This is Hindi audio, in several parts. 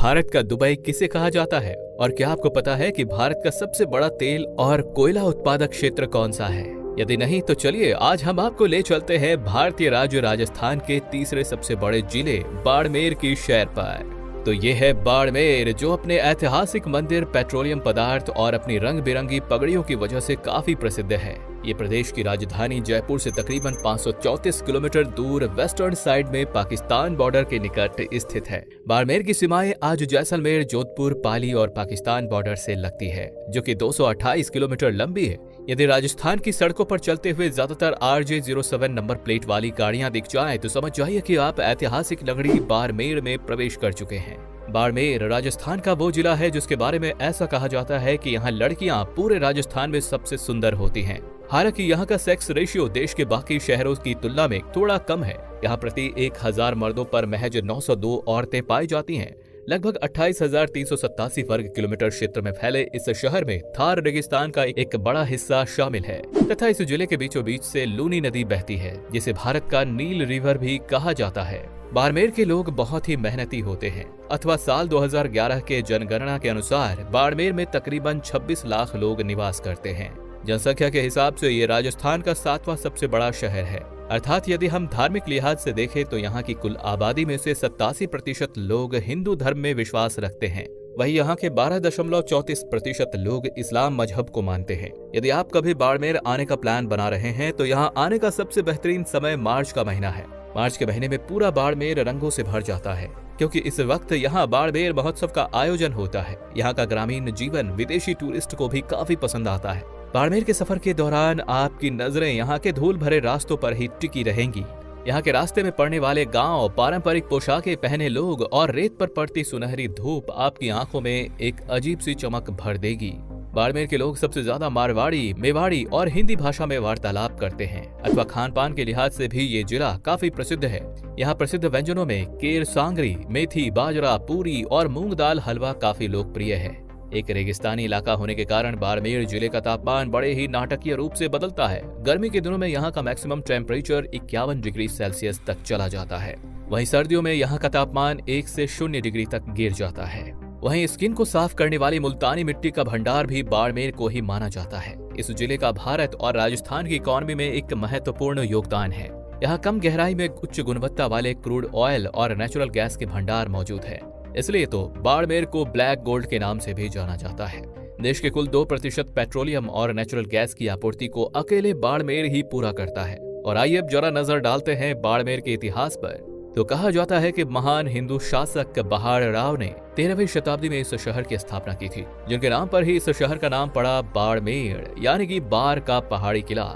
भारत का दुबई किसे कहा जाता है? और क्या आपको पता है कि भारत का सबसे बड़ा तेल और कोयला उत्पादक क्षेत्र कौन सा है? यदि नहीं तो चलिए आज हम आपको ले चलते हैं भारतीय राज्य राजस्थान के तीसरे सबसे बड़े जिले बाड़मेर की शहर पर। तो ये है बाड़मेर, जो अपने ऐतिहासिक मंदिर, पेट्रोलियम पदार्थ और अपनी रंग बिरंगी पगड़ियों की वजह से काफी प्रसिद्ध है। ये प्रदेश की राजधानी जयपुर से तकरीबन 534 किलोमीटर दूर वेस्टर्न साइड में पाकिस्तान बॉर्डर के निकट स्थित है। बाड़मेर की सीमाएं आज जैसलमेर, जोधपुर, पाली और पाकिस्तान बॉर्डर से लगती है, जो कि 228 किलोमीटर लंबी है। यदि राजस्थान की सड़कों पर चलते हुए ज्यादातर RJ07 नंबर प्लेट वाली गाड़ियां दिख जाएं, तो समझ जाइए कि आप ऐतिहासिक नगरी बाड़मेर में प्रवेश कर चुके हैं। बाड़मेर राजस्थान का वो जिला है जिसके बारे में ऐसा कहा जाता है कि यहाँ लड़कियां पूरे राजस्थान में सबसे सुंदर होती हैं। हालांकि यहाँ का सेक्स रेशियो देश के बाकी शहरों की तुलना में थोड़ा कम है। यहाँ प्रति 1000 मर्दों पर महज 902 औरतें पाई जाती हैं। लगभग 28,387 वर्ग किलोमीटर क्षेत्र में फैले इस शहर में थार रेगिस्तान का एक बड़ा हिस्सा शामिल है तथा इस जिले के बीचों बीच से लूनी नदी बहती है, जिसे भारत का नील रिवर भी कहा जाता है। बाड़मेर के लोग बहुत ही मेहनती होते हैं। अथवा साल 2011 के जनगणना के अनुसार बाड़मेर में तकरीबन 26 लाख लोग निवास करते हैं। जनसंख्या के हिसाब से ये राजस्थान का 7वां सबसे बड़ा शहर है। अर्थात यदि हम धार्मिक लिहाज से देखें तो यहाँ की कुल आबादी में से 87% लोग हिंदू धर्म में विश्वास रखते हैं। वहीं यहाँ के 12.34% लोग इस्लाम मजहब को मानते हैं। यदि आप कभी बाड़मेर आने का प्लान बना रहे हैं तो यहाँ आने का सबसे बेहतरीन समय मार्च का महीना है। मार्च के महीने में पूरा बाड़मेर रंगों से भर जाता है, क्योंकि इस वक्त यहाँ बाड़मेर महोत्सव का आयोजन होता है। यहाँ का ग्रामीण जीवन विदेशी टूरिस्ट को भी काफी पसंद आता है। बाड़मेर के सफर के दौरान आपकी नजरें यहाँ के धूल भरे रास्तों पर ही टिकी रहेंगी। यहाँ के रास्ते में पड़ने वाले गांव, पारंपरिक पोशाकें पहने लोग और रेत पर पड़ती सुनहरी धूप आपकी आंखों में एक अजीब सी चमक भर देगी। बाड़मेर के लोग सबसे ज्यादा मारवाड़ी, मेवाड़ी और हिंदी भाषा में वार्तालाप करते हैं। अथवा खान पान के लिहाज से भी ये जिला काफी प्रसिद्ध है। यहाँ प्रसिद्ध व्यंजनों में केर सांगरी, मेथी, बाजरा, पूरी और मूंग दाल हलवा काफी लोकप्रिय है। एक रेगिस्तानी इलाका होने के कारण बाड़मेर जिले का तापमान बड़े ही नाटकीय रूप से बदलता है। गर्मी के दिनों में यहाँ का मैक्सिमम टेम्परेचर 51 डिग्री सेल्सियस तक चला जाता है। वहीं सर्दियों में यहाँ का तापमान 1 से 0 डिग्री तक गिर जाता है। वहीं स्किन को साफ करने वाली मुल्तानी मिट्टी का भंडार भी बाड़मेर को ही माना जाता है। इस जिले का भारत और राजस्थान की इकोनॉमी में एक महत्वपूर्ण योगदान है। यहाँ कम गहराई में उच्च गुणवत्ता वाले क्रूड ऑयल और नेचुरल गैस के भंडार मौजूद है। इसलिए तो बाड़मेर को ब्लैक गोल्ड के नाम से भी जाना जाता है। देश के कुल 2% पेट्रोलियम और नेचुरल गैस की आपूर्ति को अकेले बाड़मेर ही पूरा करता है। और आइए अब जरा नजर डालते हैं बाड़मेर के इतिहास पर। तो कहा जाता है कि महान हिंदू शासक बहाड़ राव ने 13वीं शताब्दी में इस शहर की स्थापना की थी, जिनके नाम पर ही इस शहर का नाम पड़ा बाड़मेर, यानी कि बार का पहाड़ी किला।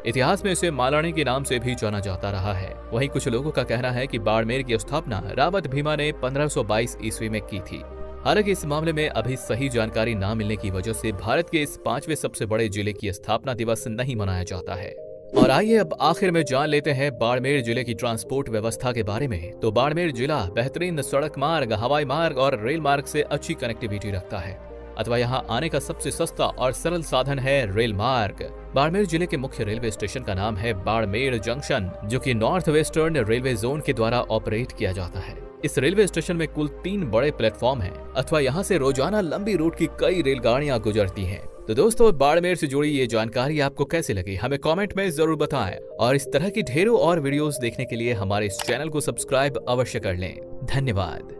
इतिहास में इसे मालानी के नाम से भी जाना जाता रहा है। वहीं कुछ लोगों का कहना है कि बाड़मेर की स्थापना रावत भीमा ने 1522 ईस्वी में की थी। हालांकि इस मामले में अभी सही जानकारी न मिलने की वजह से भारत के इस 5वें सबसे बड़े जिले की स्थापना दिवस नहीं मनाया जाता है। और आइए अब आखिर में जान लेते हैं बाड़मेर जिले की ट्रांसपोर्ट व्यवस्था के बारे में। तो बाड़मेर जिला बेहतरीन सड़क मार्ग, हवाई मार्ग और रेल मार्ग से अच्छी कनेक्टिविटी रखता है। अथवा यहाँ आने का सबसे सस्ता और सरल साधन है रेल मार्ग। बाड़मेर जिले के मुख्य रेलवे स्टेशन का नाम है बाड़मेर जंक्शन, जो कि नॉर्थ वेस्टर्न रेलवे जोन के द्वारा ऑपरेट किया जाता है। इस रेलवे स्टेशन में कुल 3 बड़े प्लेटफॉर्म हैं। अथवा यहाँ से रोजाना लंबी रूट की कई रेलगाड़ियां गुजरती हैं। तो दोस्तों, बाड़मेर से जुड़ी ये जानकारी आपको कैसी लगी हमें कमेंट में जरूर बताएं। और इस तरह की ढेरों और वीडियोस देखने के लिए हमारे इस चैनल को सब्सक्राइब अवश्य कर लें। धन्यवाद।